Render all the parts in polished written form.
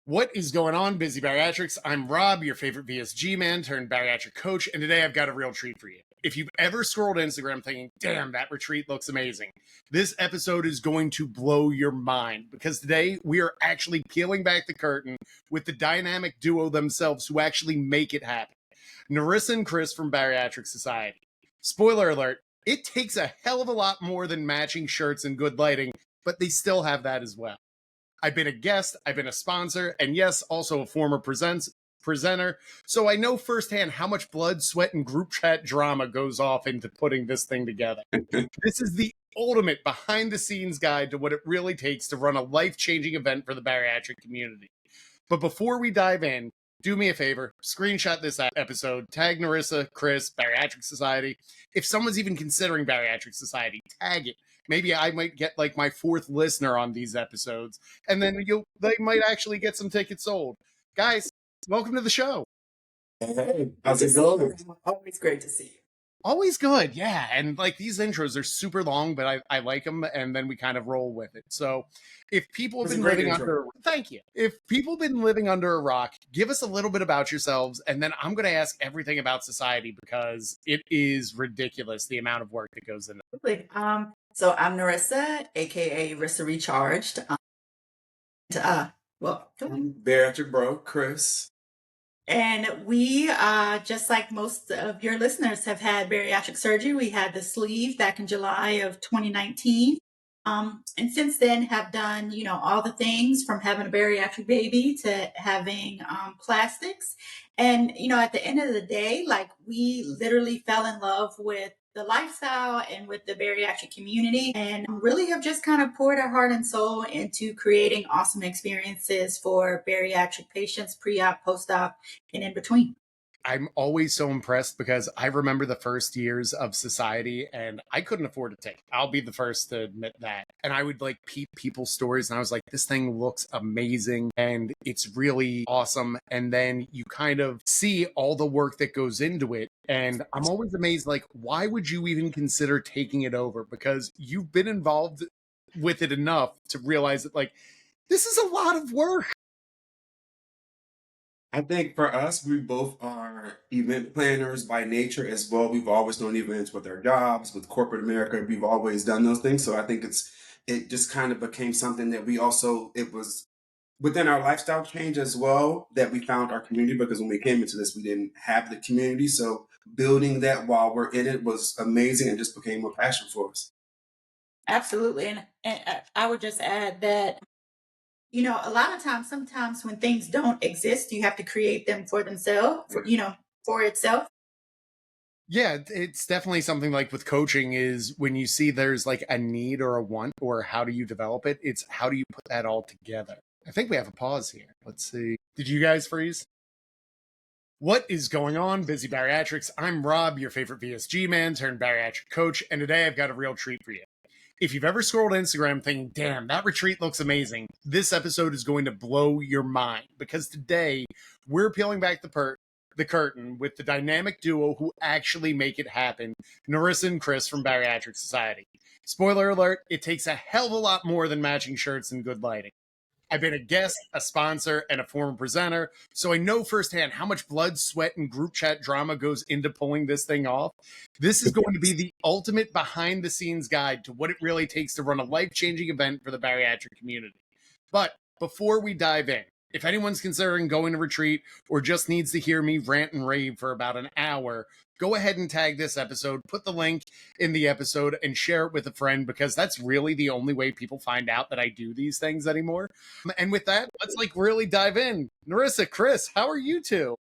What is going on, Busy Bariatrics? I'm Rob, your favorite VSG man turned bariatric coach, and today I've got a real treat for you. If you've ever scrolled Instagram thinking, damn, that retreat looks amazing, this episode is going to blow your mind because today we are actually peeling back the curtain with the dynamic duo themselves who actually make it happen. Nerissa and Chris from Bariatric Society. Spoiler alert, it takes a hell of a lot more than matching shirts and good lighting, but they still have that as well. I've been a guest, I've been a sponsor, and yes, also a former presenter, so I know firsthand how much blood, sweat, and group chat drama goes off into putting this thing together. This is the ultimate behind-the-scenes guide to what it really takes to run a life-changing event for the bariatric community. But before we dive in, do me a favor, screenshot this episode, tag Nerissa, Chris, Bariatric Society. If someone's even considering Bariatric Society, tag it. Maybe I might get like my fourth listener on these episodes, and then they might actually get some tickets sold. Guys, welcome to the show. Hey, how's it going? Always great to see you. Always good, yeah. And like these intros are super long, but I like them, and then we kind of roll with it. So if people have been living under, thank you. If people have been living under a rock, give us a little bit about yourselves, and then I'm going to ask everything about society because it is ridiculous the amount of work that goes into it. So I'm Nerissa, aka Rissa Recharged. Bariatric bro, Chris. And we, just like most of your listeners, have had bariatric surgery. We had the sleeve back in July of 2019. And since then have done, all the things from having a bariatric baby to having plastics. And, at the end of the day, like we literally fell in love with the lifestyle and with the bariatric community and really have just kind of poured our heart and soul into creating awesome experiences for bariatric patients, pre-op, post-op, and in between. I'm always so impressed because I remember the first years of society and I couldn't afford to take. I'll be the first to admit that. And I would like peep people's stories and I was like, this thing looks amazing and it's really awesome. And then you kind of see all the work that goes into it. And I'm always amazed, like, why would you even consider taking it over? Because you've been involved with it enough to realize that, like, this is a lot of work. I think for us, we both are event planners by nature as well. We've always done events with our jobs, with corporate America. We've always done those things. So I think it just kind of became something that it was within our lifestyle change as well that we found our community, because when we came into this, we didn't have the community. So building that while we're in it was amazing and just became a passion for us. Absolutely. And I would just add that a lot of times, sometimes when things don't exist, you have to create them for themselves, for itself. Yeah, it's definitely something like with coaching is when you see there's like a need or a want or how do you develop it? It's how do you put that all together? I think we have a pause here. Let's see. Did you guys freeze? What is going on, Busy Bariatrics? I'm Rob, your favorite VSG man turned bariatric coach, and today I've got a real treat for you. If you've ever scrolled Instagram thinking, damn, that retreat looks amazing, this episode is going to blow your mind because today we're peeling back the curtain with the dynamic duo who actually make it happen, Nerissa and Chris from Bariatric Society. Spoiler alert, it takes a hell of a lot more than matching shirts and good lighting. I've been a guest, a sponsor, and a former presenter, so I know firsthand how much blood, sweat, and group chat drama goes into pulling this thing off. This is going to be the ultimate behind-the-scenes guide to what it really takes to run a life-changing event for the bariatric community. But before we dive in, if anyone's considering going to retreat or just needs to hear me rant and rave for about an hour, go ahead and tag this episode, put the link in the episode, and share it with a friend because that's really the only way people find out that I do these things anymore. And with that, let's like really dive in. Nerissa, Chris, how are you two?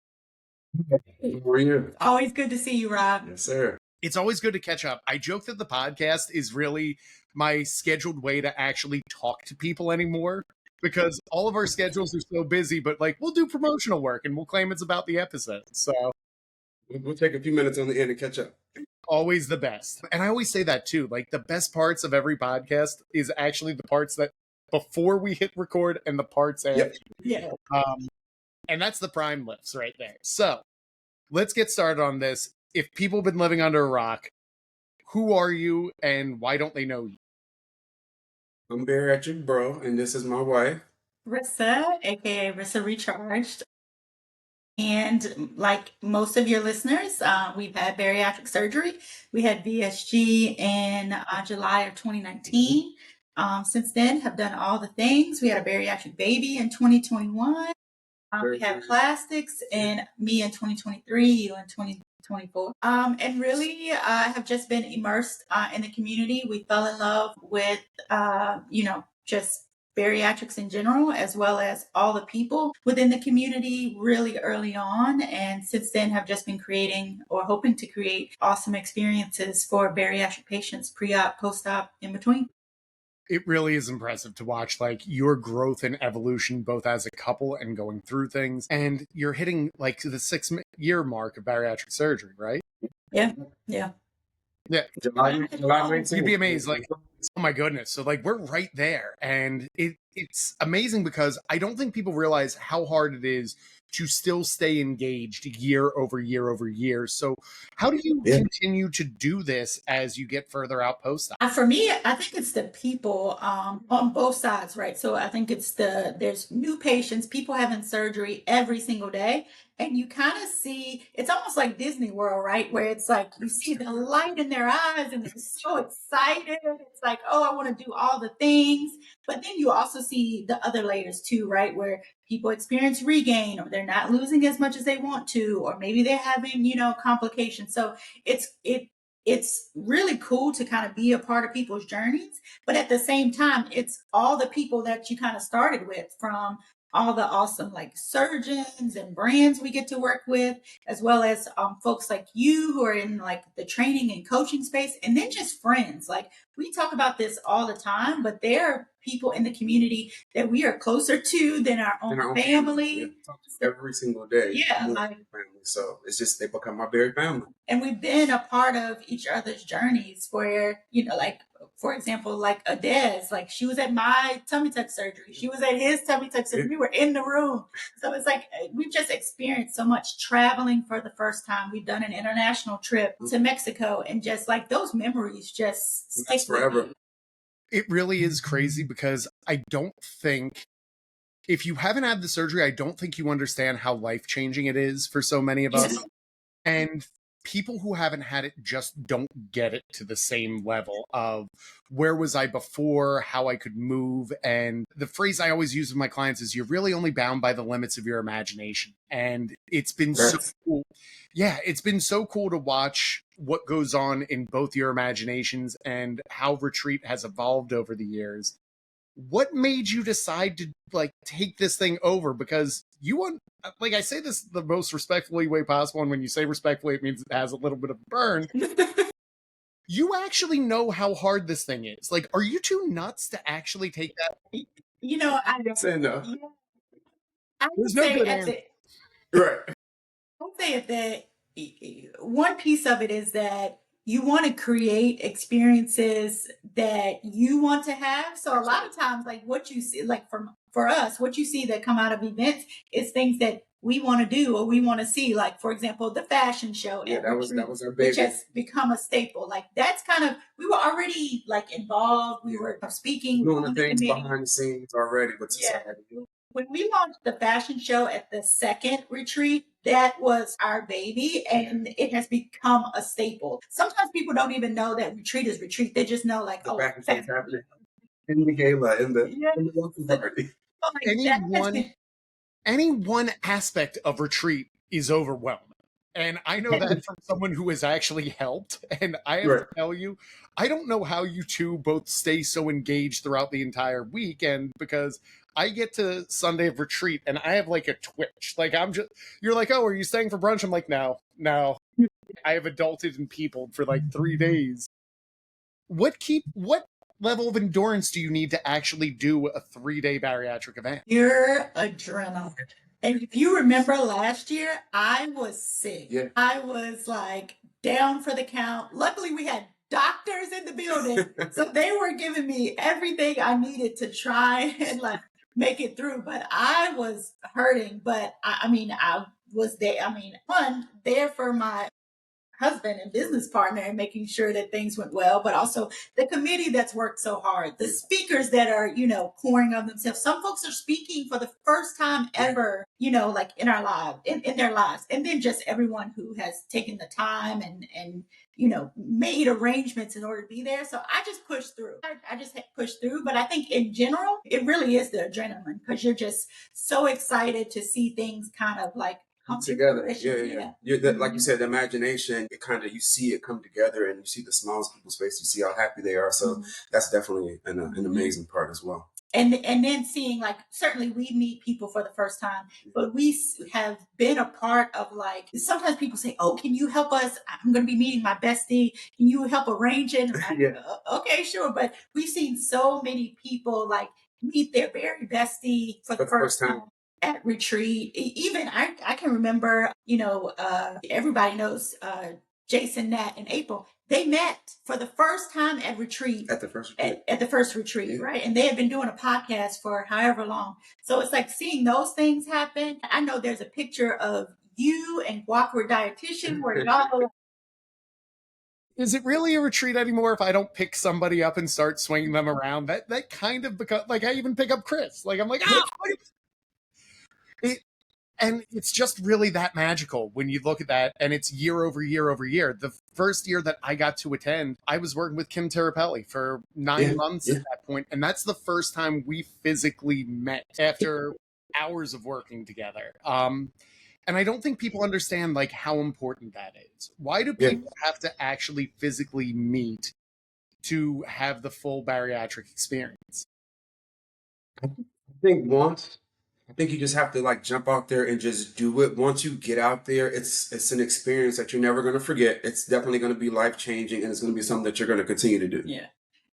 How are you? Always good to see you, Rob. Yes, sir. It's always good to catch up. I joke that the podcast is really my scheduled way to actually talk to people anymore because all of our schedules are so busy, but like we'll do promotional work and we'll claim it's about the episode. So we'll take a few minutes on the end and catch up. Always the best. And I always say that too. Like the best parts of every podcast is actually the parts that before we hit record and the parts after. Yeah. And that's the prime lifts right there. So let's get started on this. If people have been living under a rock, who are you and why don't they know you? I'm Bariatric bro, and this is my wife. Rissa, aka Rissa Recharged. And like most of your listeners, we've had bariatric surgery. We had VSG in July of 2019. Since then, have done all the things. We had a bariatric baby in 2021. We had plastics and me in 2023, you in 2024. And really have just been immersed in the community. We fell in love with, just bariatrics in general, as well as all the people within the community really early on. And since then have just been creating or hoping to create awesome experiences for bariatric patients, pre-op, post-op, in between. It really is impressive to watch like your growth and evolution both as a couple and going through things, and you're hitting like the 6-year mark of bariatric surgery, right? Yeah. You'd be amazed, like, oh my goodness. So like we're right there, and it's amazing because I don't think people realize how hard it is to still stay engaged year over year over year. So how do you continue to do this as you get further out post op? For me, I think it's the people on both sides, right? So I think there's new patients, people having surgery every single day. And you kind of see, it's almost like Disney World, right? Where it's like you see the light in their eyes and they're so excited. It's like, oh, I want to do all the things. But then you also see the other layers too, right? Where people experience regain, or they're not losing as much as they want to, or maybe they're having, complications. So it's really cool to kind of be a part of people's journeys. But at the same time, it's all the people that you kind of started with, from all the awesome like surgeons and brands we get to work with, as well as folks like you who are in like the training and coaching space, and then just friends. Like we talk about this all the time, but there are people in the community that we are closer to than our own family. Every single day. Yeah. Family. So it's just, they become my very family. And we've been a part of each other's journeys where, like, for example, like Adez, like she was at my tummy tuck surgery. She was at his tummy tuck surgery. We were in the room. So it's like, we've just experienced so much traveling for the first time. We've done an international trip to Mexico, and just like those memories just stick forever. It really is crazy because I don't think, if you haven't had the surgery, I don't think you understand how life-changing it is for so many of us. And people who haven't had it just don't get it to the same level of where was I before, how I could move. And the phrase I always use with my clients is, you're really only bound by the limits of your imagination. And it's been so cool. Yeah, it's been so cool to watch what goes on in both your imaginations and how Retreat has evolved over the years. What made you decide to like take this thing over? Because you want, like, I say this the most respectfully way possible, and when you say respectfully, it means it has a little bit of burn. You actually know how hard this thing is. Like, are you too nuts to actually take that? I say no. I would say that one piece of it is that you want to create experiences that you want to have. So a lot of times, like what you see, like for us, what you see that come out of events is things that we want to do or we want to see. Like, for example, the fashion show. Yeah, that was our baby. Which has become a staple. Like that's kind of, we were already like involved. We were speaking. Doing the things behind the scenes already with society. Yeah. When we launched the fashion show at the second retreat, that was our baby, and it has become a staple. Sometimes people don't even know that retreat is retreat. They just know like, the fashion show's happening in the gala, in the welcome party. Any one aspect of retreat is overwhelming. And I know that from someone who has actually helped. And I have to tell you, I don't know how you two both stay so engaged throughout the entire weekend, because I get to Sunday of retreat and I have like a twitch. Like you're like, oh, are you staying for brunch? I'm like, no. I have adulted and peopled for like 3 days. What level of endurance do you need to actually do a 3-day bariatric event? Pure adrenaline. And if you remember last year, I was sick. Yeah. I was like down for the count. Luckily, we had doctors in the building, so they were giving me everything I needed to try and like make it through. But I was hurting. But I was there. There for my husband and business partner and making sure that things went well, but also the committee that's worked so hard, the speakers that are, pouring on themselves. Some folks are speaking for the first time ever, like in our lives, in their lives. And then just everyone who has taken the time and made arrangements in order to be there. So I just pushed through. I just pushed through. But I think in general, it really is the adrenaline because you're just so excited to see things kind of like come together. Yeah. Like you said, the imagination, you see it come together and you see the smiles on people's face, you see how happy they are. So that's definitely an amazing part as well. And then seeing, like, certainly we meet people for the first time, but we have been a part of, like, sometimes people say, oh, can you help us? I'm going to be meeting my bestie. Can you help arrange it? Like, okay, sure. But we've seen so many people like meet their very bestie for the first time at retreat. Even I can remember, everybody knows Jason, Nat, and April. They met for the first time at retreat. At the first retreat. At the first retreat, right? And they had been doing a podcast for however long. So it's like seeing those things happen. I know there's a picture of you and Guackward Dietitian where y'all. Is it really a retreat anymore if I don't pick somebody up and start swinging them around? That kind of becomes, like, I even pick up Chris. Like, I'm like, and it's just really that magical when you look at that, and it's year over year over year. The first year that I got to attend, I was working with Kim Terapelli for 9 months at that point, and that's the first time we physically met after hours of working together. And I don't think people understand, like, how important that is. Why do people have to actually physically meet to have the full bariatric experience? I think you just have to, like, jump out there and just do it. Once you get out there, it's an experience that you're never going to forget. It's definitely going to be life-changing, and it's going to be something that you're going to continue to do. Yeah.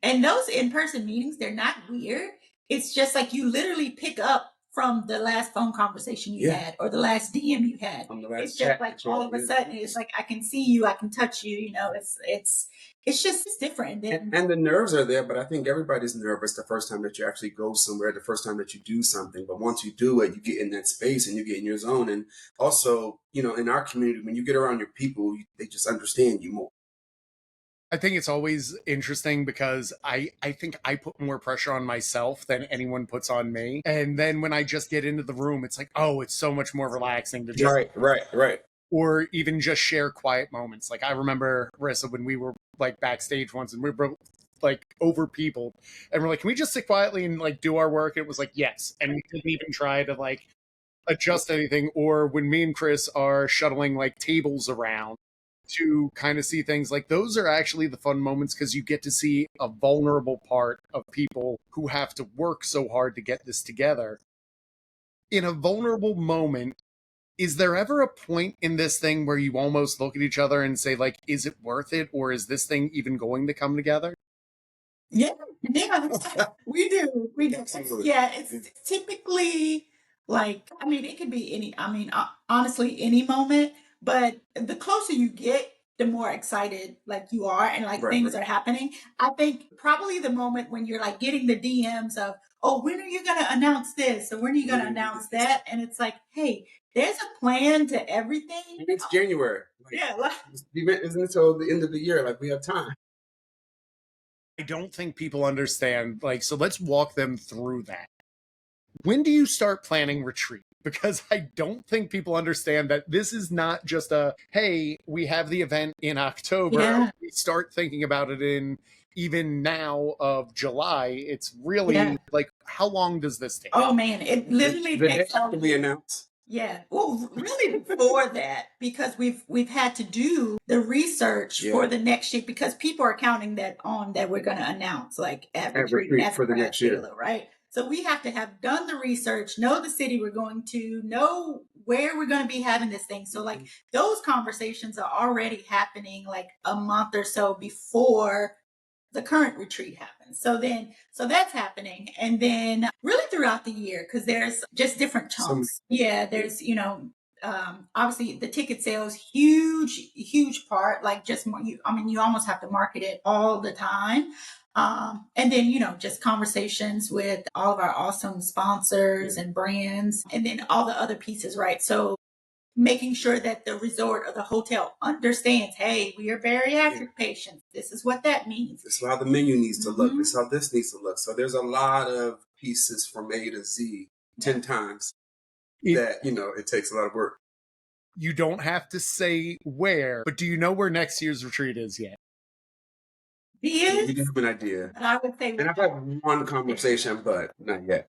And those in-person meetings, they're not weird. It's just like you literally pick up from the last phone conversation you had or the last DM you had. It's just like all of a sudden, it's like, I can see you, I can touch you, it's just different. And the nerves are there, but I think everybody's nervous the first time that you actually go somewhere, the first time that you do something. But once you do it, you get in that space and you get in your zone. And also, in our community, when you get around your people, they just understand you more. I think it's always interesting because I think I put more pressure on myself than anyone puts on me. And then when I just get into the room, it's like, oh, it's so much more relaxing to just... Right. Or even just share quiet moments. Like, I remember, Nerissa, when we were, like, backstage once and we were, like, over people. And we're like, can we just sit quietly and, like, do our work? And it was like, yes. And we didn't even try to, like, adjust anything. Or when me and Chris are shuttling, like, tables around to kind of see things, like, those are actually the fun moments because you get to see a vulnerable part of people who have to work so hard to get this together. In a vulnerable moment, is there ever a point in this thing where you almost look at each other and say, like, is it worth it, or is this thing even going to come together? Yeah, we do. Yeah, it's typically like, it could be honestly, any moment, but the closer you get, the more excited, like, you are, and like things are happening. I think probably the moment when you're like getting the DMs of, oh, when are you going to announce this? Or when are you going to announce that? And it's like, hey, there's a plan to everything. And it's January. This event isn't until the end of the year. Like, we have time. I don't think people understand, like, so let's walk them through that. When do you start planning retreat? Because I don't think people understand that this is not just a, hey, we have the event in October. Yeah. We start thinking about it in even now of July. It's really like, how long does this take? Oh man, it literally takes after we announce. Yeah. Well, really before that, because we've had to do the research for the next year, because people are counting that we're going to announce, like, at retreat for the next year, right? So we have to have done the research, know the city we're going to, know where we're going to be having this thing. So like those conversations are already happening like a month or so before the current retreat happens. So that's happening. And then really throughout the year, because there's just different chunks. There's, obviously the ticket sales, huge part, like just, you almost have to market it all the time. And then, just conversations with all of our awesome sponsors and brands, and then all the other pieces, right? So making sure that the resort or the hotel understands, hey, we are bariatric patients. This is what that means. This is how the menu needs to look. This is how this needs to look. So there's a lot of pieces from A to Z 10 times that, it takes a lot of work. You don't have to say where, but do you know where next year's retreat is yet? Yes. We do have an idea. But I would say, and I've had one conversation, but not yet.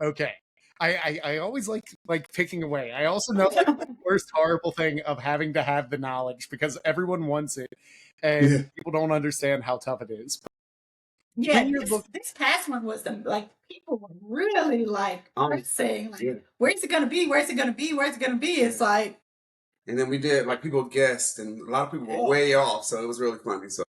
Okay. I always like picking away. I also know the worst horrible thing of having to have the knowledge because everyone wants it and people don't understand how tough it is. Yeah, this past one was people were really saying where's it gonna be? Where's it gonna be? Where's it gonna be? It's like, and then we did people guessed, and a lot of people were way off, so it was really funny. So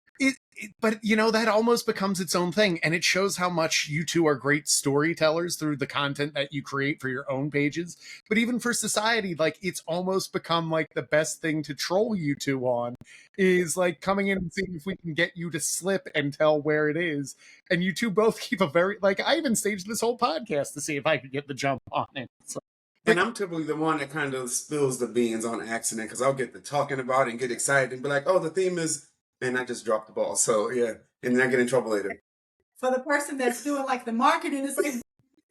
but that almost becomes its own thing, and it shows how much you two are great storytellers through the content that you create for your own pages. But even for society, it's almost become the best thing to troll you two on is coming in and seeing if we can get you to slip and tell where it is. And you two both keep a very I even staged this whole podcast to see if I could get the jump on it. So. And I'm typically the one that kind of spills the beans on accident because I'll get to talking about it and get excited and be like, oh, the theme is, and I just dropped the ball. So, yeah. And then I get in trouble later. For the person that's doing the marketing, it's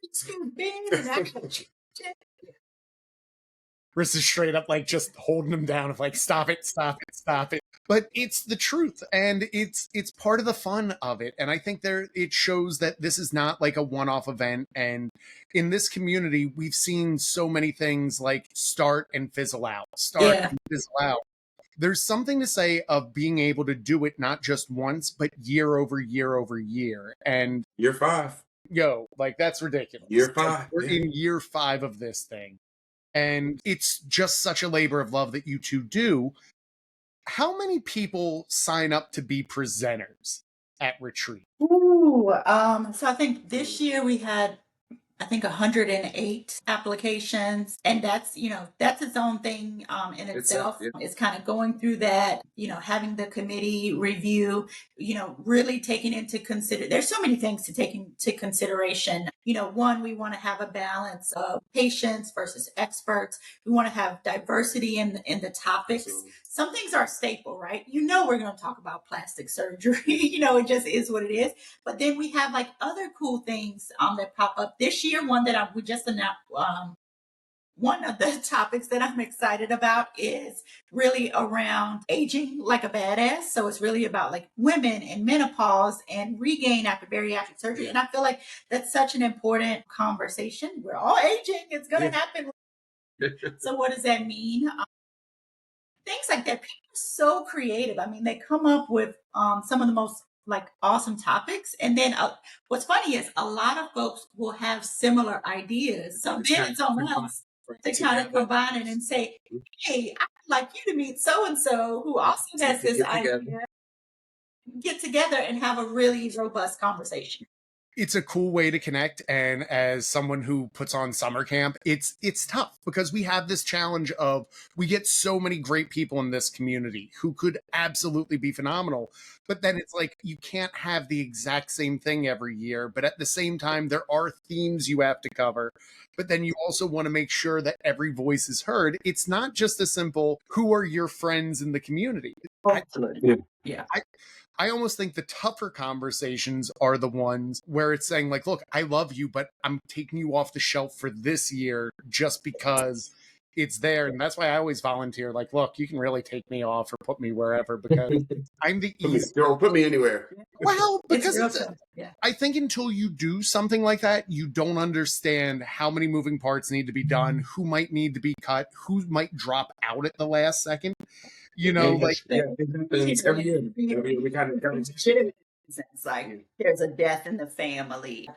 excuse beans and actually. Chris is straight up just holding him down of stop it, stop it, stop it. But it's the truth, and it's part of the fun of it. And I think it shows that this is not a one-off event. And in this community, we've seen so many things start and fizzle out, and fizzle out. There's something to say of being able to do it not just once, but year over year over year. And year 5. That's ridiculous. Year 5. We're in year 5 of this thing. And it's just such a labor of love that you two do. How many people sign up to be presenters at retreat? Ooh, so I think this year we had 108 applications, and that's that's its own thing in itself. It's kind of going through that, having the committee review, really taking into consider. There's so many things to take into consideration. One, we want to have a balance of patients versus experts. We want to have diversity in the topics. Absolutely. Some things are staple, right? We're going to talk about plastic surgery. It just is what it is. But then we have other cool things that pop up this year. One that we just announced. One of the topics that I'm excited about is really around aging like a badass. So it's really about women and menopause and regain after bariatric surgery. And I feel that's such an important conversation. We're all aging. It's going to happen. So what does that mean? Things like that. People are so creative. I mean, they come up with some of the most awesome topics. And then what's funny is a lot of folks will have similar ideas. So then it's on us to kind of combine it and say, hey, I'd like you to meet so-and-so who also has this idea. Get together and have a really robust conversation. It's a cool way to connect. And as someone who puts on summer camp, it's tough because we have this challenge of we get so many great people in this community who could absolutely be phenomenal. But then it's you can't have the exact same thing every year. But at the same time, there are themes you have to cover. But then you also want to make sure that every voice is heard. It's not just a simple, who are your friends in the community? Absolutely. Yeah. I almost think the tougher conversations are the ones where it's saying look, I love you, but I'm taking you off the shelf for this year just because it's there. And that's why I always volunteer. Look, you can really take me off or put me wherever because I'm the easy. Put me anywhere. Well, because yeah. I think until you do something like that, you don't understand how many moving parts need to be done, who might need to be cut, who might drop out at the last second. Every year we kind of it's there's a death in the family.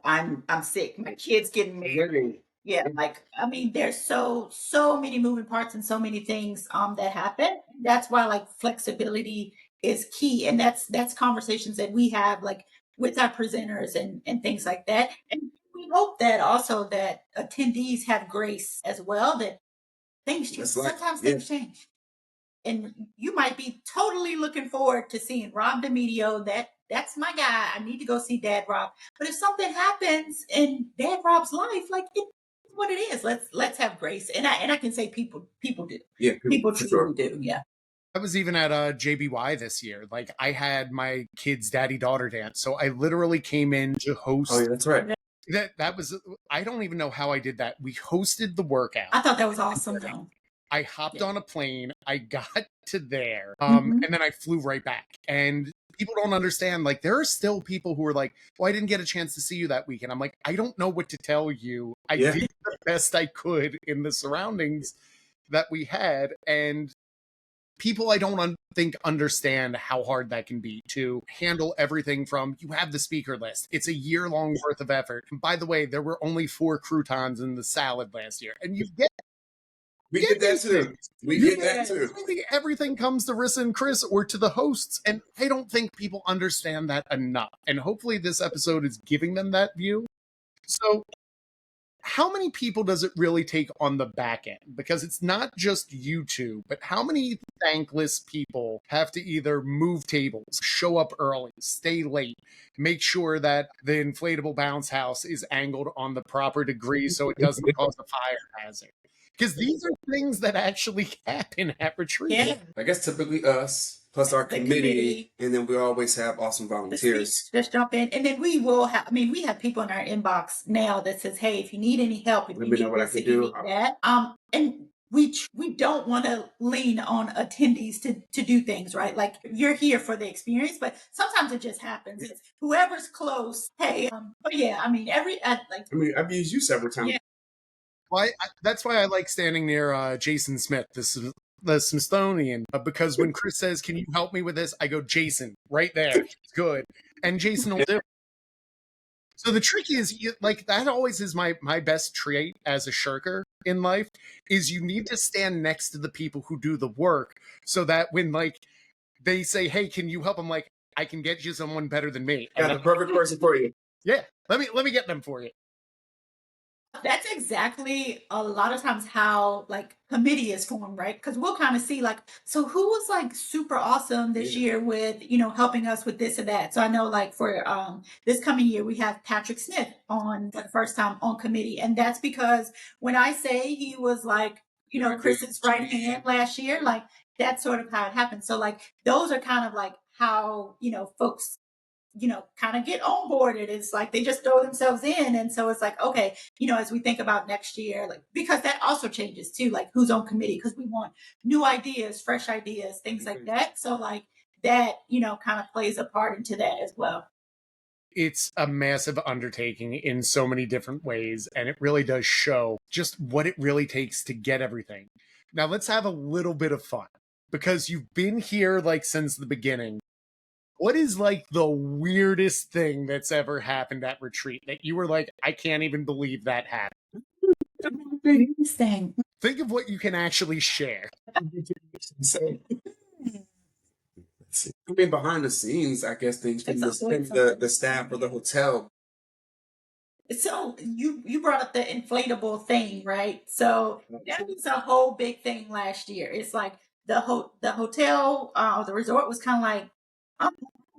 I'm sick. My kid's getting married. Yeah, there's so many moving parts and so many things that happen. That's why flexibility is key, and that's conversations that we have with our presenters and things like that. And we hope that also that attendees have grace as well. That things change. Sometimes things change. And you might be totally looking forward to seeing Rob DeMedio. That's my guy. I need to go see Dad Rob. But if something happens in Dad Rob's life, what it is. Let's have grace. And I can say people do. Yeah, People for truly sure. do. Yeah. I was even at JBY this year. Like I had my kids' daddy-daughter dance. So I literally came in to Oh, host. yeah, that's right. That was, I don't even know how I did that. We hosted the workout. I thought that was awesome though. I hopped on a plane. I got to there, Mhm. and then I flew right back. And people don't understand. Like, there are still people who are like, "Well, I didn't get a chance to see you that weekend." I'm like, I don't know what to tell you. I Yeah. did the best I could in the surroundings that we had, and people I don't think understand how hard that can be to handle everything from you have the speaker list. It's a year-long worth of effort. And by the way, there were only 4 croutons in the salad last year, and you get We get that these too. things. We You get that too. literally everything comes to Rissa and Chris or to the hosts, and I don't think people understand that enough. And hopefully, this episode is giving them that view. So, how many people does it really take on the back end? Because it's not just you two, but how many thankless people have to either move tables, show up early, stay late, make sure that the inflatable bounce house is angled on the proper degree so it doesn't cause a fire hazard? Because these are things that actually happen at retreat. Yeah. I guess typically us plus our The committee, and then we always have awesome The volunteers. speech, just jump in, and then we will have. I mean, we have people in our inbox now that says, "Hey, if you need any help, if Let you me know need what I this, can if you do." need that," and we don't want to lean on attendees to do things, right? Like you're here for the experience, but sometimes it just happens. It's whoever's close. Hey, but yeah, I mean, like I mean, I've used you several times. Yeah. Well, that's why I like standing near Jason Smith, the Smithsonian, because when Chris says, "Can you help me with this?" I go, "Jason, right there, it's good," and Jason will do it. So the trick is, like, that always is my best trait as a shirker in life, is you need to stand next to the people who do the work, so that when like they say, "Hey, can you help?" I'm like, "I can get you someone better than me." And Got the perfect person for you. yeah, let me get them for you. That's exactly a lot of times how like committee is formed, right? Because we'll kind of see like, so who was like super awesome this year with helping us with this and that. So I know like for this coming year we have Patrick Smith on for the first time on committee, and that's because when I say he was like Chris's right hand last year, like that's sort of how it happened. So like those are kind of like how folks kind of get onboarded. It's like they just throw themselves in. And so it's like, okay, as we think about next year, like, because that also changes too, like who's on committee, because we want new ideas, fresh ideas, things like that. So like that, kind of plays a part into that as well. It's a massive undertaking in so many different ways, and it really does show just what it really takes to get everything. Now let's have a little bit of fun, because you've been here like since the beginning. What is like the weirdest thing that's ever happened at retreat that you were like, I can't even believe that happened? Thing. Think of what you can actually share. I mean, behind the scenes, I guess things from the staff or the hotel. So you brought up the inflatable thing, right? So that was a whole big thing last year. It's like the hotel, the resort was kind of like,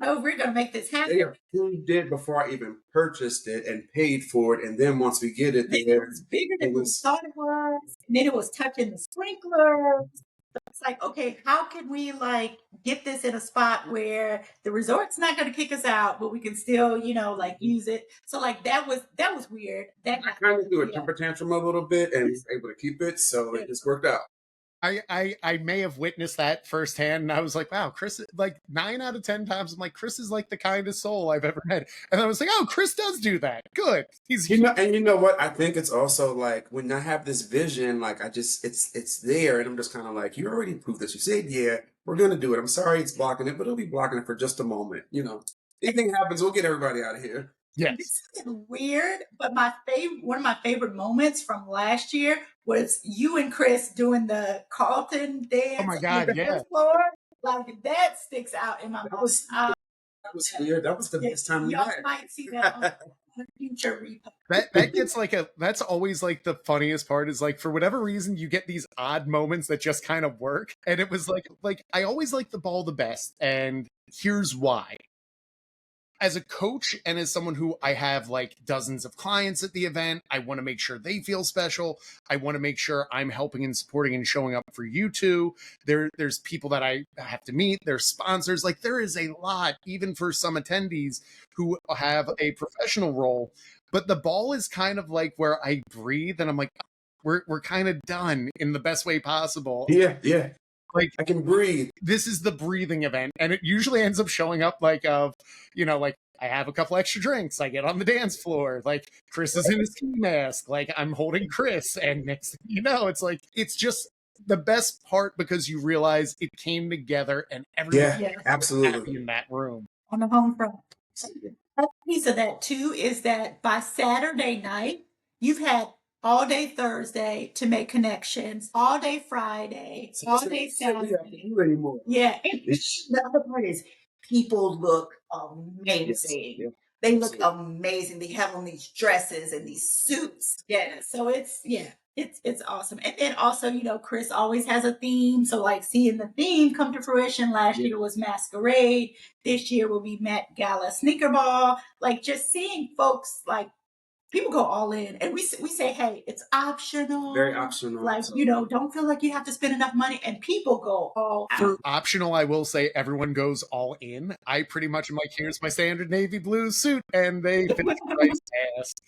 oh, we're gonna make this happen. They approved it before I even purchased it and paid for it, and then once we get it there, It was bigger than we thought it was. And then it was touching the sprinklers. So it's like, okay, how can we like get this in a spot where the resort's not going to kick us out, but we can still, like use it. So like that was weird. That I kind of threw a temper tantrum a little bit and was able to keep it, so it just worked out. I may have witnessed that firsthand, and I was like, wow, Chris, like 9 out of 10 times, I'm like, Chris is like the kindest soul I've ever met. And I was like, oh, Chris does do that. Good. He's and you know what? I think it's also like when I have this vision, like it's there, and I'm just kind of like, you already proved this. You said, yeah, we're gonna do it. I'm sorry it's blocking it, but it'll be blocking it for just a moment. Anything happens, we'll get everybody out of here. Yes. This is weird, but one of my favorite moments from last year was you and Chris doing the Carlton dance. Oh my God, on the yeah. floor. Like that sticks out in my mind. That was weird. That was the best time we had. Y'all might see that on the future replay. That gets like that's always like the funniest part is like for whatever reason you get these odd moments that just kind of work. And it was like I always like the ball the best, and here's why. as a coach and as someone who I have like dozens of clients at the event, I want to make sure they feel special. I want to make sure I'm helping and supporting and showing up for you two. There's people that I have to meet, there's sponsors. Like there is a lot, even for some attendees who have a professional role. But the ball is kind of like where I breathe and I'm like, we're kind of done in the best way possible. Yeah, yeah. Like I can breathe. This is the breathing event, and it usually ends up showing up like like I have a couple extra drinks, I get on the dance floor, like Chris is in his ski mask, like I'm holding Chris, and next thing you know, it's like it's just the best part because you realize it came together and everyone Yeah, Yes. absolutely. happy in that room. On the home front. A piece of that too is that by Saturday night, you've had all day Thursday to make connections, all day Friday, all day We have to Saturday. do anymore. Yeah. The other part is people look Yes, amazing. yeah. They look Absolutely. amazing. They have on these dresses and these suits. Yeah. So it's awesome. And then also, Chris always has a theme. So like seeing the theme come to fruition. Last Yeah. year was masquerade. This year will be Met Gala sneaker ball. Like just seeing folks like people go all in, and we say, hey, it's optional. Very optional. Like, So, don't feel like you have to spend enough money, and people go all out. For optional, I will say everyone goes all in. I pretty much am like, here's my standard navy blue suit, and they finish right fast.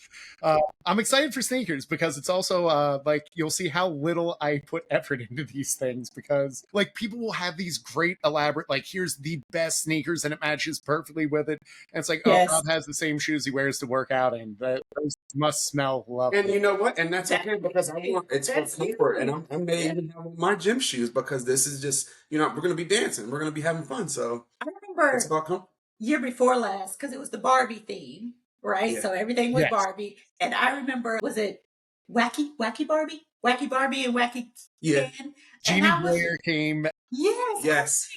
I'm excited for sneakers because it's also like you'll see how little I put effort into these things because like people will have these great elaborate like here's the best sneakers and it matches perfectly with it, and it's like Yes. Rob has the same shoes he wears to work out in. Those must smell lovely. and you know what? And that's okay because I want it's for That's comfort, and you. I may even have on my gym shoes because this is just we're gonna be dancing, we're gonna be having fun, so I remember it's about comfort. year before last because it was the Barbie theme, right? Yeah. So everything was Yes. Barbie, and I remember was it Wacky Barbie, Wacky Barbie, and Wacky Yeah. Ken? Jeannie And I was Blair came Yes.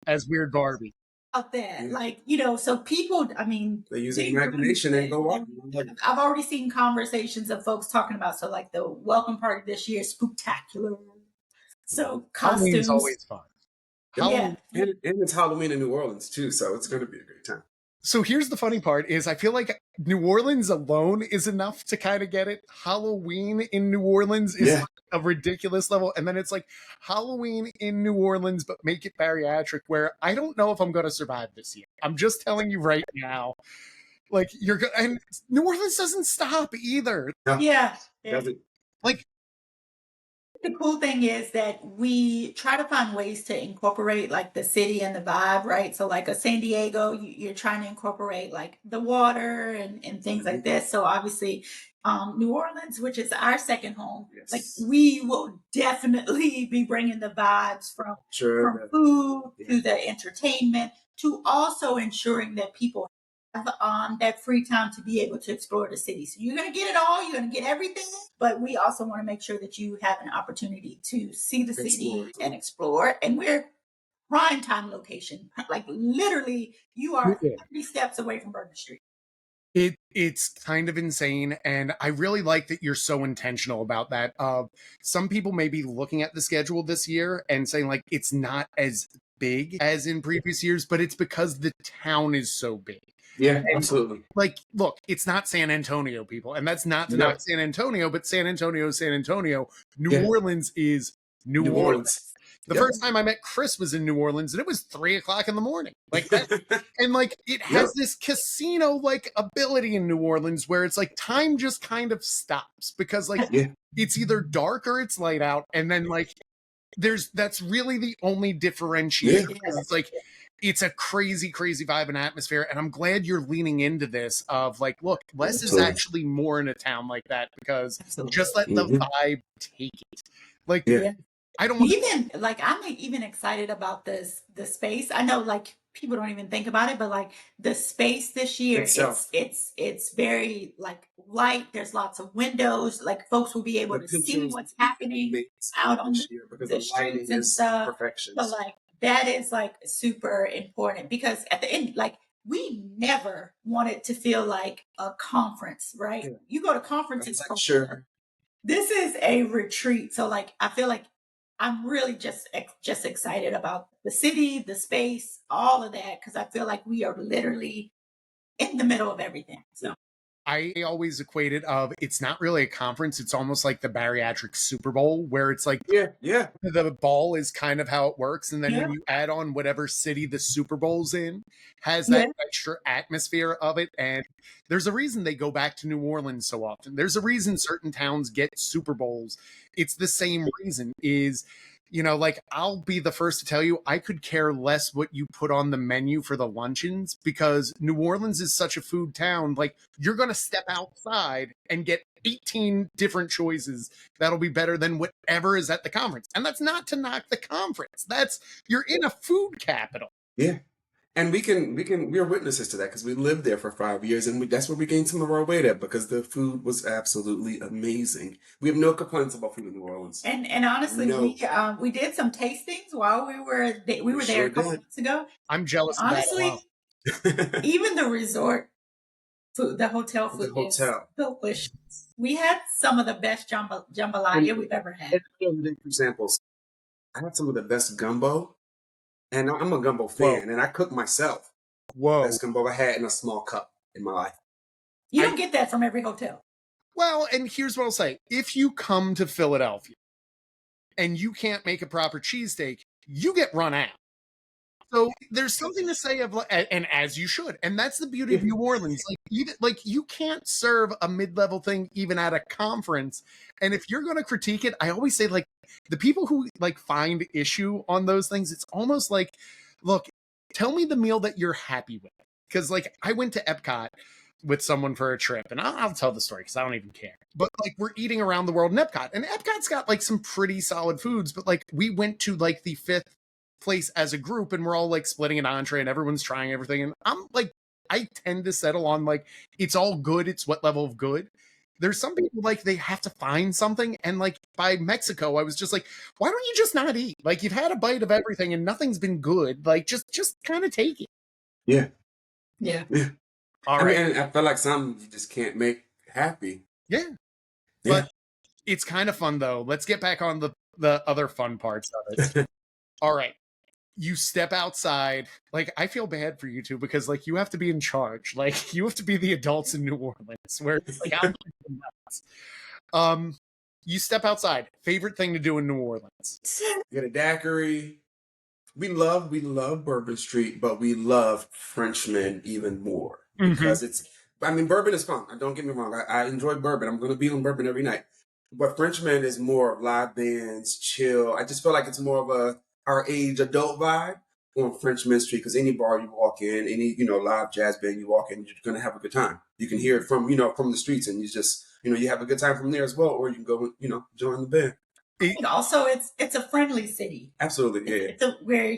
as Weird Barbie. out there, Yeah. like so people. I mean, They use their they imagination really and go did. off. Like, I've already seen conversations of folks talking about like the welcome party this year, spooktacular. So Halloween's costumes, always fun. Halloween, yeah. and it's Halloween in New Orleans too, so it's gonna be a great time. So here's the funny part is I feel like New Orleans alone is enough to kind of get it. Halloween in New Orleans is like a ridiculous level. And then it's like Halloween in New Orleans, but make it bariatric, where I don't know if I'm going to survive this year. I'm just telling you right now. Like and New Orleans doesn't stop either. No, Yeah. doesn't. Like The cool thing is that we try to find ways to incorporate like the city and the vibe, right? So like a San Diego, you're trying to incorporate like the water and things like this. So obviously, New Orleans, which is our second home, like Yes. we will definitely be bringing the vibes from Sure. food Yeah. to the entertainment to also ensuring that people have that free time to be able to explore the city. So you're going to get it all, you're going to get everything, but we also want to make sure that you have an opportunity to see the city Explore. and explore. And we're prime time location. Like literally, you are 30 steps away from Bourbon Street. It's kind of insane, and I really like that you're so intentional about that. Some people may be looking at the schedule this year and saying like it's not as big as in previous years, but it's because the town is so big. Yeah, absolutely. Like, look, it's not San Antonio, people, and that's not to knock San Antonio, but San Antonio is San Antonio. New Orleans is New Orleans. The first time I met Chris was in New Orleans, and it was 3 o'clock in the morning. Like that, and like it has this casino like ability in New Orleans where it's like time just kind of stops because like it's either dark or it's light out, and then like that's really the only differentiator. It's like it's a crazy vibe and atmosphere, and I'm glad you're leaning into this of like, look, less is actually more in a town like that because just let the vibe take it. Like I don't even like I'm even excited about the space. I know like people don't even think about it, but like the space this year, it's very like light. There's lots of windows. Like folks will be able to see what's happening out on the streets and stuff. Perfection. So like that is like super important because at the end, like we never want it to feel like a conference, right? You go to conferences, sure. This is a retreat. So like I feel like I'm really just excited about the city, the space, all of that, because I feel like we are literally in the middle of everything. So I always equate it of it's not really a conference. It's almost like the Bariatric Super Bowl, where it's like Yeah. the ball is kind of how it works. And then Yeah. when you add on whatever city the Super Bowl's in, has Yeah. that extra atmosphere of it. And there's a reason they go back to New Orleans so often. There's a reason certain towns get Super Bowls. It's the same reason is, you know, like I'll be the first to tell you, I could care less what you put on the menu for the luncheons because New Orleans is such a food town. Like you're going to step outside and get 18 different choices that'll be better than whatever is at the conference. And that's not to knock the conference. That's you're in a food capital. Yeah. And we're witnesses to that because we lived there for 5 years, and that's where we gained some of our weight at because the food was absolutely amazing. We have no complaints about food in New Orleans. And honestly, No. we did some tastings while we were there sure a couple did. months ago. I'm jealous of that Honestly, alone. even the resort food, the hotel The food is hotel. delicious. We had some of the best jambalaya we've ever had. For example, I had some of the best gumbo, and I'm a gumbo fan, and I cook myself. Whoa. Best gumbo I had in a small cup in my life. You don't get that from every hotel. Well, and here's what I'll say. If you come to Philadelphia and you can't make a proper cheesesteak, you get run out. So there's something to say of, and as you should, and that's the beauty of New Orleans. Like you can't serve a mid-level thing even at a conference. And if you're going to critique it, I always say like the people who like find issue on those things, it's almost like, look, tell me the meal that you're happy with. Because like I went to Epcot with someone for a trip, and I'll tell the story because I don't even care. But like we're eating around the world in Epcot, and Epcot's got like some pretty solid foods. But like we went to like the 5th place as a group and we're all like splitting an entree and everyone's trying everything, and I'm like I tend to settle on like it's all good, it's what level of good. There's some people like they have to find something, and like by Mexico I was just like, why don't you just not eat? Like you've had a bite of everything and nothing's been good, like just kind of take it. Yeah. All I right. mean, and I feel like some you just can't make happy. Yeah. But it's kind of fun though. Let's get back on the other fun parts of it. All right. You step outside. Like I feel bad for you two because like you have to be in charge. Like you have to be the adults in New Orleans where it's like I'm nuts. You step outside. Favorite thing to do in New Orleans? Get a daiquiri. We love Bourbon Street, but we love Frenchmen even more because bourbon is fun. Don't get me wrong. I enjoy bourbon. I'm going to be on bourbon every night. But Frenchmen is more of live bands, chill. I just feel like it's more of our age adult vibe on Frenchmen Street because any bar you walk in, any, live jazz band you walk in, you're going to have a good time. You can hear it from the streets, and you just, you have a good time from there as well, or you can go, join the band. I think also it's a friendly city. Absolutely, yeah. It's where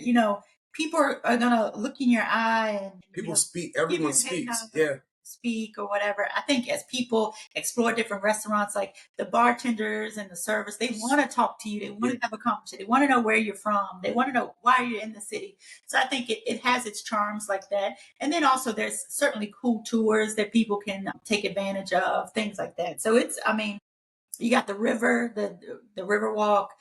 people are gonna look in your eye and people speak. Everyone speaks. Yeah, speak or whatever. I think as people explore different restaurants, like the bartenders and the servers, they want to talk to you. They want to have a conversation. They want to know where you're from. They want to know why you're in the city. So I think it has its charms like that. And then also there's certainly cool tours that people can take advantage of, things like that. So you got the river, the river walk.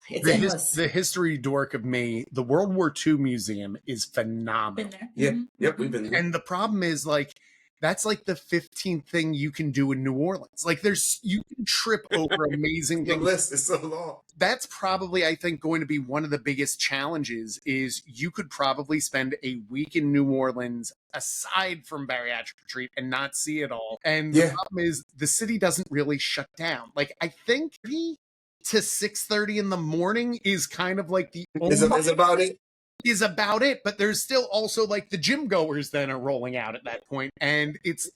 It's endless. The history dork of me, the World War II museum is phenomenal. Been there. Yeah, Mm-hmm. Yep, we've been there. And the problem is like that's like the 15th thing you can do in New Orleans. Like you can trip over amazing The things. list is so long. That's probably, I think, going to be one of the biggest challenges is you could probably spend a week in New Orleans aside from Bariatric Retreat and not see it all. And the problem is the city doesn't really shut down. Like I think to 6:30 in the morning is kind of like the is about it. Is about it, but there's still also like the gym goers then are rolling out at that point, and it's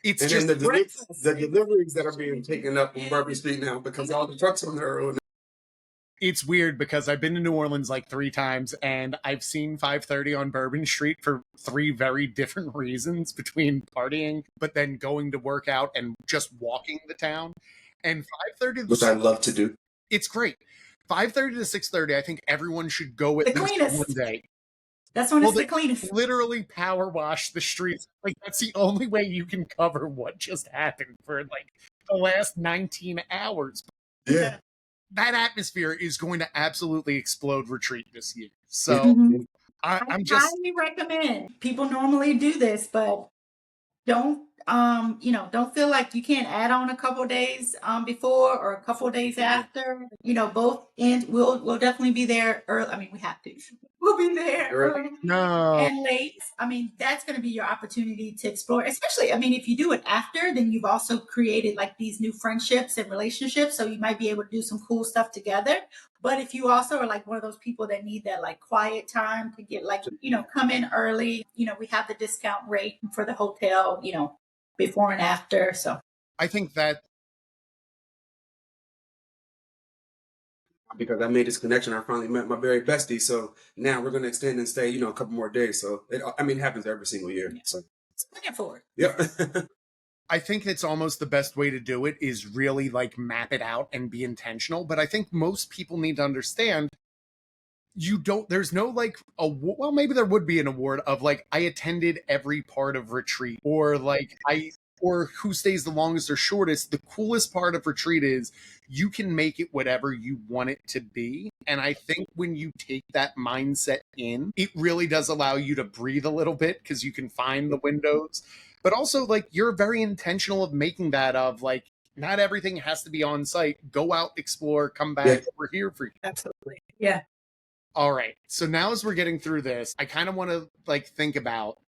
and just the deliveries that are being taken up on Bourbon Street now because all the trucks on there are. It's weird because I've been to New Orleans like 3 times and I've seen 5:30 on Bourbon Street for 3 very different reasons between partying, but then going to work out and just walking the town. And 5:30, which I love to do. It's great. 5:30 to 6:30, I think everyone should go at least one day. That's when it's the cleanest. Literally power wash the streets. Like that's the only way you can cover what just happened for like the last 19 hours. Yeah. That atmosphere is going to absolutely explode Retreat this year. So I'm just highly recommend. People normally do this, but don't feel like you can't add on a couple days before or a couple days after. Both ends. We'll definitely be there early. I mean, we have to. We'll be there early No. and late. I mean, that's going to be your opportunity to explore. Especially, I mean, if you do it after, then you've also created like these new friendships and relationships. So you might be able to do some cool stuff together. But if you also are like one of those people that need that like quiet time to get like, come in early, we have the discount rate for the hotel, before and after. So I think that because I made this connection. I finally met my very bestie. So now we're going to extend and stay, a couple more days. So it happens every single year. So looking forward. yeah. I think it's almost the best way to do it is really like map it out and be intentional. But I think most people need to understand there's no like well, maybe there would be an award of like, I attended every part of retreat, or like or who stays the longest or shortest. The coolest part of retreat is you can make it whatever you want it to be. And I think when you take that mindset in, it really does allow you to breathe a little bit because you can find the windows. But also, like, you're very intentional of making that of like, not everything has to be on site. Go out, explore, come back. Yeah. We're here for you. Absolutely. Yeah. All right. So now as we're getting through this, I kind of want to like think about,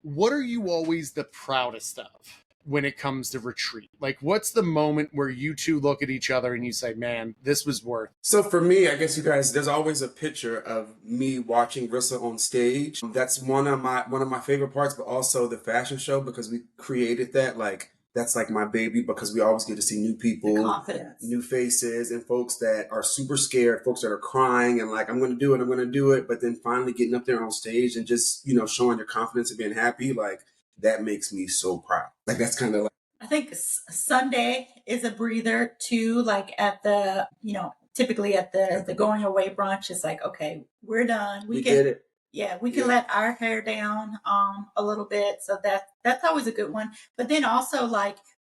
what are you always the proudest of when it comes to retreat? Like, what's the moment where you two look at each other and you say, man, this was worth it? So for me, I guess you guys, there's always a picture of me watching Rissa on stage. That's one of my favorite parts, but also the fashion show, because we created that. Like, that's like my baby, because we always get to see new The people, confidence. new faces, and folks that are super scared, folks that are crying and like, I'm going to do it. But then finally getting up there on stage and just, showing your confidence and being happy, like, that makes me so proud. Like, that's kind of like, I think Sunday is a breather too. Like at the, typically at the going away brunch, it's like, okay, we're done. we did it. Yeah, we can Yeah. let our hair down a little bit. So that's always a good one. But then also like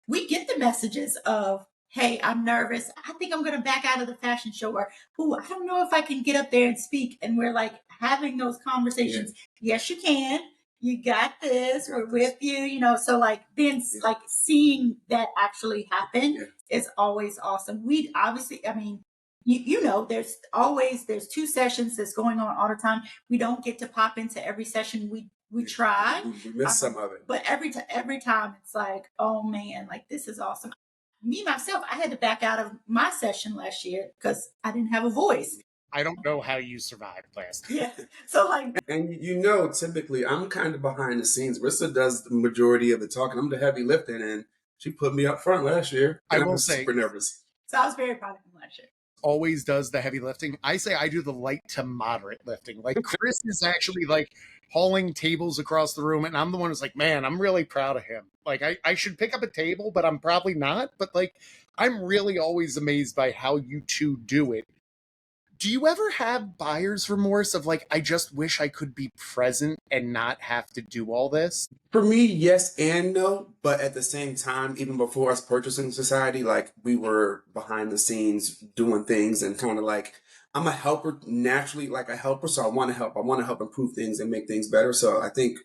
we get the messages of, hey, I'm nervous. I think I'm gonna back out of the fashion show, or I don't know if I can get up there and speak. And we're like having those conversations. Yes, you can. You got this. We're with you, so like then like seeing that actually happen is always awesome. We obviously, I mean, there's 2 sessions that's going on all the time. We don't get to pop into every session. We try. We missed some of it. But every time it's like, oh man, like this is awesome. Me myself, I had to back out of my session last year because I didn't have a voice. I don't know how you survived last year. Yeah. So like, and typically I'm kind of behind the scenes. Rissa does the majority of the talking. I'm the heavy lifting, and she put me up front last year. I And will was say, super nervous. so I was very proud of him last year. Always does the heavy lifting. I say I do the light to moderate lifting. Like, Chris is actually like hauling tables across the room, and I'm the one who's like, man, I'm really proud of him. Like, I should pick up a table, but I'm probably not. But like, I'm really always amazed by how you two do it. Do you ever have buyer's remorse of like, I just wish I could be present and not have to do all this? For me, yes and no. But at the same time, even before us purchasing Society, like, we were behind the scenes doing things, and kind of like, I'm a helper naturally, like a helper. So I want to help. I want to help improve things and make things better. So I think,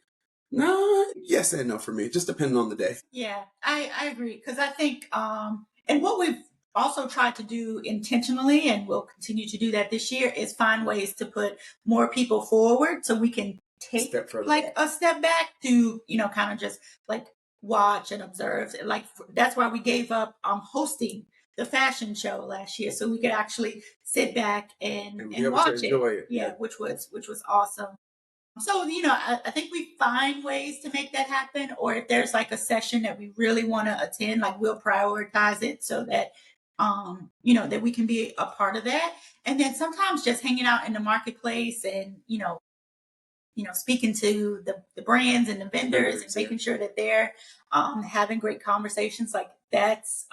no, yes and no for me, just depending on the day. Yeah, I agree. Because I think, and what we've also tried to do intentionally, and we'll continue to do that this year, is find ways to put more people forward so we can take like a step back to, kind of just like watch and observe. Like that's why we gave up hosting the fashion show last year, so we could actually sit back and watch it. Yeah, which was awesome. So, I think we find ways to make that happen. Or if there's like a session that we really want to attend, like we'll prioritize it so that, that we can be a part of that. And then sometimes just hanging out in the marketplace and, speaking to the brands and the vendors and making sure that they're having great conversations, like that's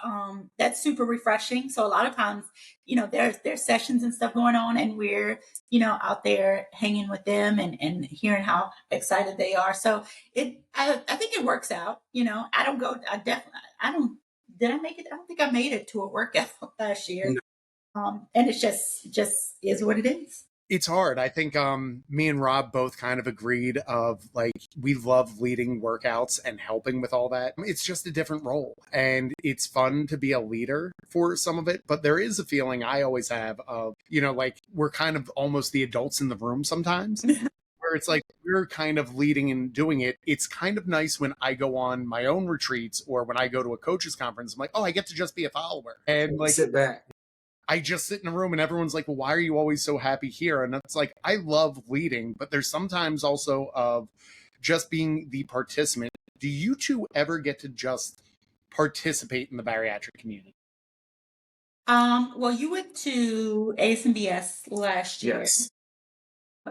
super refreshing. So a lot of times, there's sessions and stuff going on, and we're out there hanging with them and hearing how excited they are. So I think it works out. I don't go. I don't. Did I make it? I don't think I made it to a workout last year. No. And it's just is what it is. It's hard. I think me and Rob both kind of agreed of like we love leading workouts and helping with all that. It's just a different role and it's fun to be a leader for some of it, but there is a feeling I always have of, like we're kind of almost the adults in the room sometimes. Where it's like we're kind of leading and doing it. It's kind of nice when I go on my own retreats or when I go to a coaches conference. I'm like, oh, I get to just be a follower and like sit back. I just sit in a room and everyone's like, well, why are you always so happy here? And it's like, I love leading, but there's sometimes also of just being the participant. Do you two ever get to just participate in the bariatric community? Well, you went to ASMBS last year. Yes.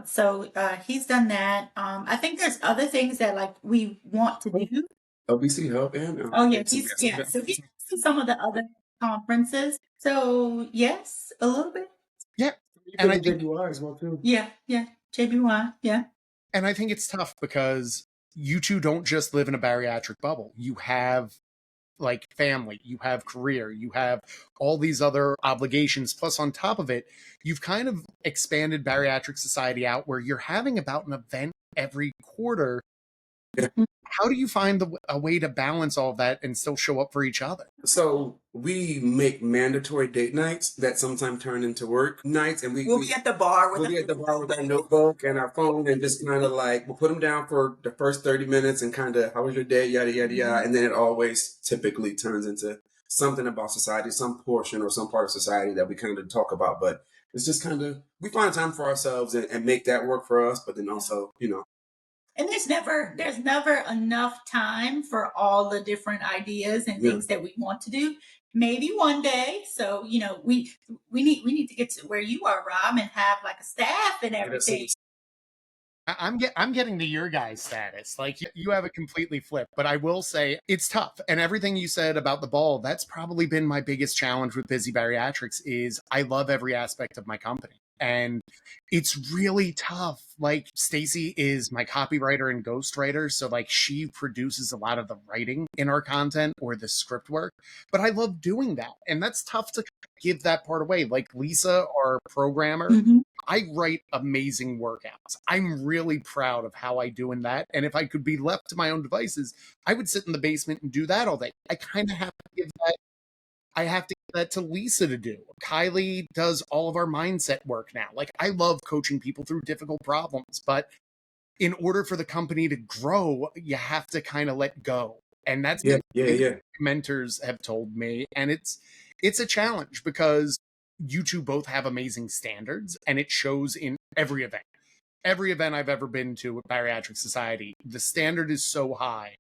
So he's done that. I think there's other things that like we want to do. Obesity help and Oh yeah, so he's to some of the other conferences. So yes, a little bit. Yeah. And I think JBY as well too. Yeah, JBY, yeah. And I think it's tough because you two don't just live in a bariatric bubble. You have like family, you have career, you have all these other obligations. Plus, on top of it, you've kind of expanded Bariatric Society out where you're having about an event every quarter. Yeah. How do you find a way to balance all of that and still show up for each other? So we make mandatory date nights that sometimes turn into work nights, and We'll be at the bar with our notebook and our phone, and just kind of like we'll put them down for the first 30 minutes and kind of how was your day, yada yada yada, and then it always typically turns into something about society, some portion or some part of society that we kind of talk about. But it's just kind of we find time for ourselves and make that work for us, but then also And there's never enough time for all the different ideas and things that we want to do. Maybe one day. So, we need to get to where you are, Rob, and have like a staff and everything. I'm getting to your guys' status. Like you have it completely flipped, but I will say it's tough. And everything you said about the ball, that's probably been my biggest challenge with Busy Bariatrics is I love every aspect of my company. And it's really tough. Like Stacy is my copywriter and ghostwriter. So like she produces a lot of the writing in our content or the script work, but I love doing that. And that's tough to give that part away. Like Lisa, our programmer, I write amazing workouts. I'm really proud of how I do in that. And if I could be left to my own devices, I would sit in the basement and do that all day. I kind of have to give that to Lisa to do. Kylie does all of our mindset work now. Like I love coaching people through difficult problems, but in order for the company to grow, you have to kind of let go. And that's what mentors have told me. And it's a challenge because you two both have amazing standards and it shows in every event. Every event I've ever been to at Bariatric Society, the standard is so high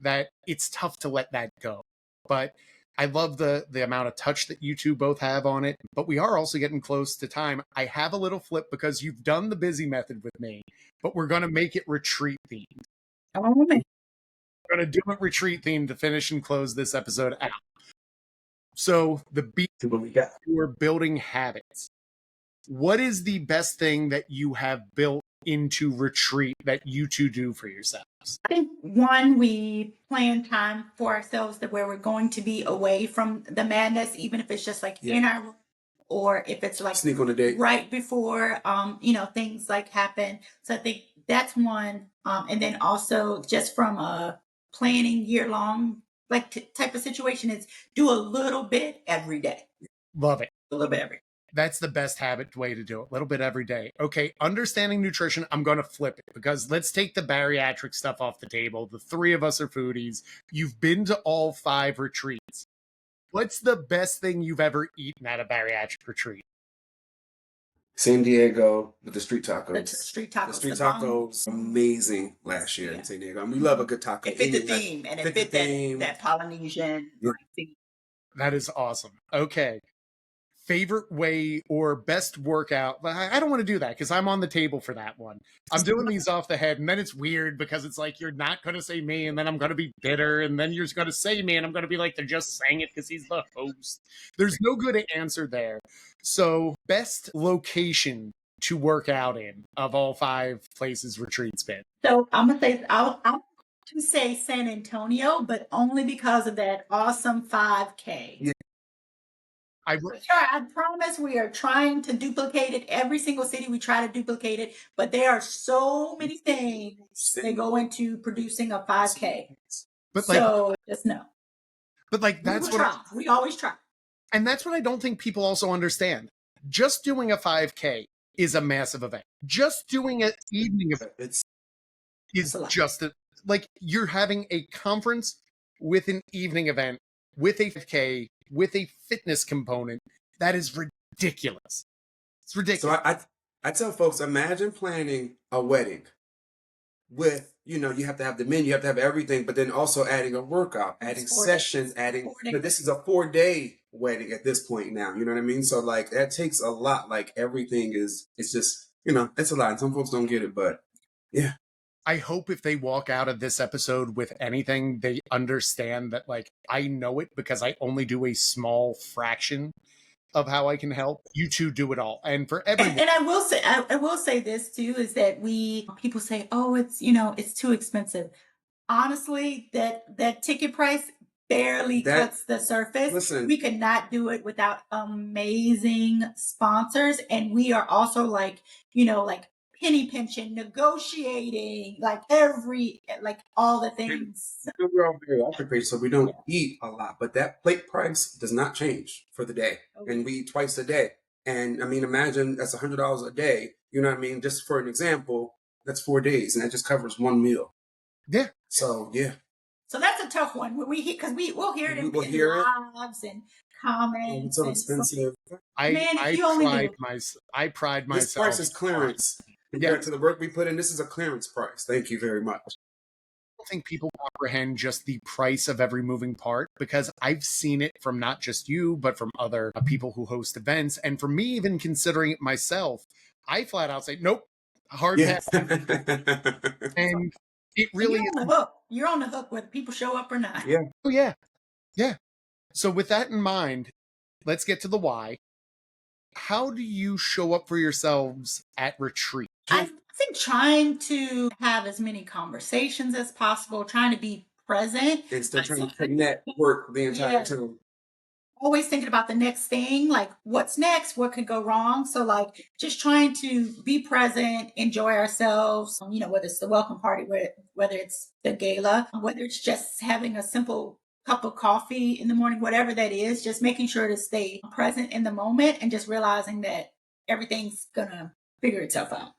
that it's tough to let that go. But I love the amount of touch that you two both have on it, but we are also getting close to time. I have a little flip because you've done the busy method with me, but we're going to make it retreat themed. Oh, man. We're going to do it retreat themed to finish and close this episode out. So the beat for building habits. What is the best thing that you have built into retreat that you two do for yourselves? I think one, we plan time for ourselves that where we're going to be away from the madness, even if it's just like in our room or if it's like sneak on a date right before things like happen. So I think that's one. And then also just from a planning year long type of situation is do a little bit every day. Love it. A little bit every day. That's the best habit way to do it. A little bit every day. Okay, understanding nutrition, I'm going to flip it because let's take the bariatric stuff off the table. The three of us are foodies. You've been to all 5 retreats. What's the best thing you've ever eaten at a bariatric retreat? San Diego with the street tacos. The street tacos. The street tacos, amazing last year in San Diego. And we love a good taco. It fit the theme, and it fit that Polynesian theme. That is awesome. Okay. Favorite way or best workout? I don't want to do that because I'm on the table for that one. I'm doing these off the head, and then it's weird because it's like you're not going to say me, and then I'm going to be bitter, and then you're going to say me, and I'm going to be like, they're just saying it because he's the host. There's no good answer there. So, best location to work out in of all 5 places retreats been? So I'm gonna say I'll say San Antonio, but only because of that awesome 5K. Yeah. I promise we are trying to duplicate it. Every single city we try to duplicate it, but there are so many things that go into producing a 5K. But so just know. But like that's we always try. And that's what I don't think people also understand. Just doing a 5K is a massive event. Just doing an evening event is just like you're having a conference with an evening event, with a 5K, with a fitness component. That is ridiculous. It's ridiculous. So I tell folks, imagine planning a wedding with, you have to have the menu, you have to have everything, but then also adding a workout, adding sessions, this is a 4-day wedding at this point now, you know what I mean? So like that takes a lot, like everything it's just, it's a lot. And some folks don't get it, but yeah. I hope if they walk out of this episode with anything, they understand that like I know it because I only do a small fraction of how I can help. You two do it all. And for everyone. And I will say this too, is that people say, oh, it's too expensive. Honestly, that ticket price barely cuts the surface. Listen, we could not do it without amazing sponsors. And we are also like penny pinching, negotiating, like all the things. We're all bariatric patients, so we don't eat a lot, but that plate price does not change for the day. Okay. And we eat twice a day. And I mean, imagine that's $100 a day. You know what I mean? Just for an example, that's 4 days, and that just covers one meal. Yeah. So yeah. So that's a tough one when we'll hear it in lives and comments. It's so expensive. I pride myself. This price is clearance. Compared to the work we put in, this is a clearance price. Thank you very much. I don't think people comprehend just the price of every moving part because I've seen it from not just you, but from other people who host events. And for me, even considering it myself, I flat out say, nope, hard pass. And it really is. You're on the hook whether people show up or not. Yeah. Oh, yeah. Yeah. So with that in mind, let's get to the why. How do you show up for yourselves at retreat? I think trying to have as many conversations as possible, trying to be present. Instead of trying to connect, work the entire time. Always thinking about the next thing, like what's next, what could go wrong. So like just trying to be present, enjoy ourselves, whether it's the welcome party, whether it's the gala, whether it's just having a simple cup of coffee in the morning, whatever that is, just making sure to stay present in the moment and just realizing that everything's gonna figure itself out.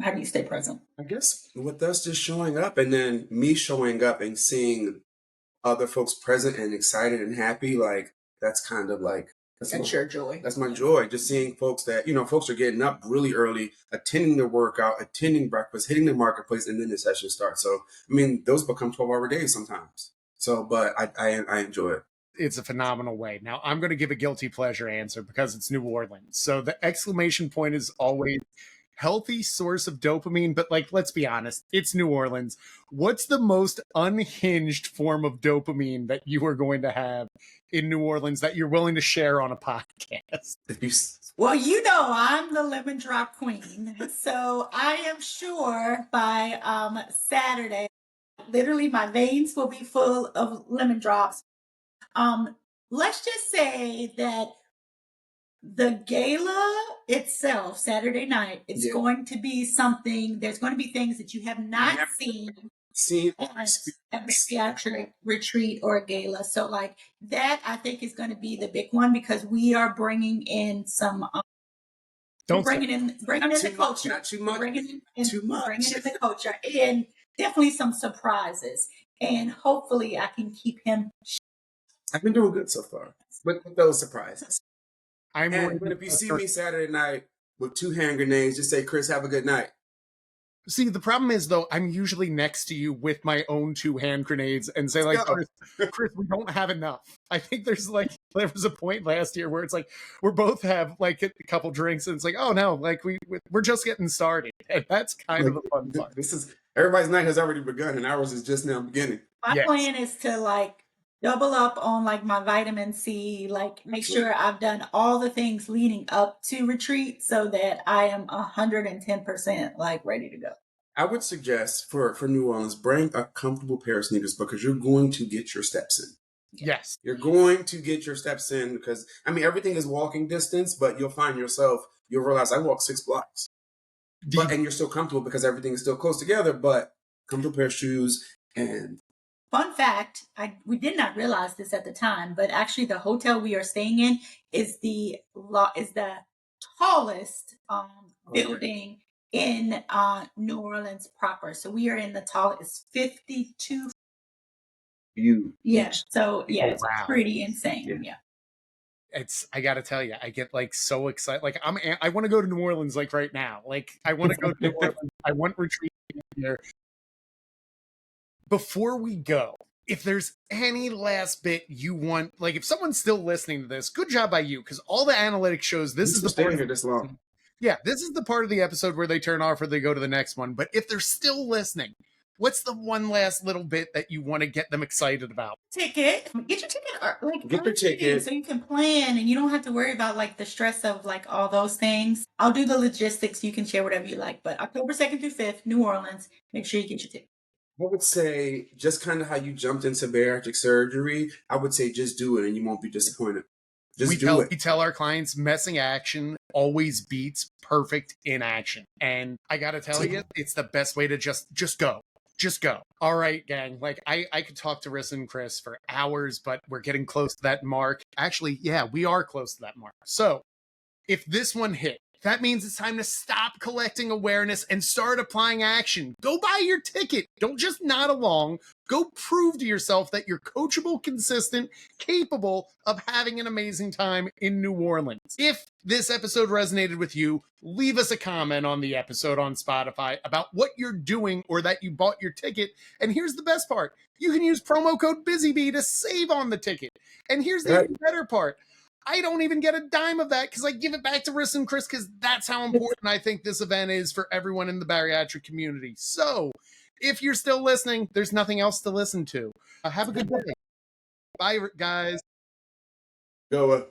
How do you stay present? I guess with us just showing up and then me showing up and seeing other folks present and excited and happy, like that's kind of like that's your joy. That's my joy. Just seeing folks that, folks are getting up really early, attending their workout, attending breakfast, hitting the marketplace, and then the session starts. So, I mean, those become 12-hour days sometimes. So, but I enjoy it. It's a phenomenal way. Now, I'm going to give a guilty pleasure answer because it's New Orleans. So the exclamation point is always healthy source of dopamine. But like, let's be honest, it's New Orleans. What's the most unhinged form of dopamine that you are going to have in New Orleans that you're willing to share on a podcast? Well, I'm the lemon drop queen. So I am sure by Saturday, literally my veins will be full of lemon drops. Let's just say that the gala itself, Saturday night, it's going to be something, there's going to be things that you have not seen at a bariatric retreat or a gala. So like that, I think is going to be the big one because we are bringing in some, bringing in the culture, bringing in the culture and definitely some surprises. And hopefully I can keep him. I've been doing good so far with those surprises. But if you see me Saturday night with 2 hand grenades, just say, Chris, have a good night. See, the problem is, though, I'm usually next to you with my own 2 hand grenades and say, like, Chris, we don't have enough. I think there was a point last year where it's like, we both have like a couple drinks and it's like, oh no, like we're just getting started. And that's kind of the fun part. Everybody's night has already begun and ours is just now beginning. My plan is to like double up on like my vitamin C, like make sure I've done all the things leading up to retreat so that I am 110% like ready to go. I would suggest for New Orleans, bring a comfortable pair of sneakers because you're going to get your steps in. Yes. You're going to get your steps in because, I mean, everything is walking distance, but you'll find yourself, you'll realize I walk 6 blocks. And you're still comfortable because everything is still close together, but comfortable pair of shoes. And fun fact, we did not realize this at the time, but actually the hotel we are staying in is the tallest building in New Orleans proper. So we are in the tallest 52. Yeah. So yeah, it's pretty insane. Yeah. I gotta tell you, I get like so excited. Like I want to go to New Orleans like right now. Like I want to go to New Orleans. I want retreat there. Before we go, if there's any last bit you want, like if someone's still listening to this, good job by you, because all the analytics shows this is the part here this long. Yeah, this is the part of the episode where they turn off or they go to the next one. But if they're still listening, what's the one last little bit that you want to get them excited about? Ticket. Get your ticket. Get your ticket. So you can plan and you don't have to worry about like the stress of like all those things. I'll do the logistics. You can share whatever you like. But October 2nd through 5th, New Orleans, make sure you get your ticket. I would say just kind of how you jumped into bariatric surgery. I would say just do it and you won't be disappointed. We tell our clients messing action always beats perfect inaction. And I got to tell you, it's the best way to just go. Just go. All right, gang. Like I could talk to Nerissa and Chris for hours, but we're getting close to that mark. Actually, yeah, we are close to that mark. So if this one hit, that means it's time to stop collecting awareness and start applying action. Go buy your ticket. Don't just nod along. Go prove to yourself that you're coachable, consistent, capable of having an amazing time in New Orleans. If this episode resonated with you, leave us a comment on the episode on Spotify about what you're doing or that you bought your ticket. And here's the best part. You can use promo code BusyBee to save on the ticket. And here's the even better part. I don't even get a dime of that because I give it back to Nerissa and Chris because that's how important I think this event is for everyone in the bariatric community. So if you're still listening, there's nothing else to listen to. Have a good day. Bye, guys. Go.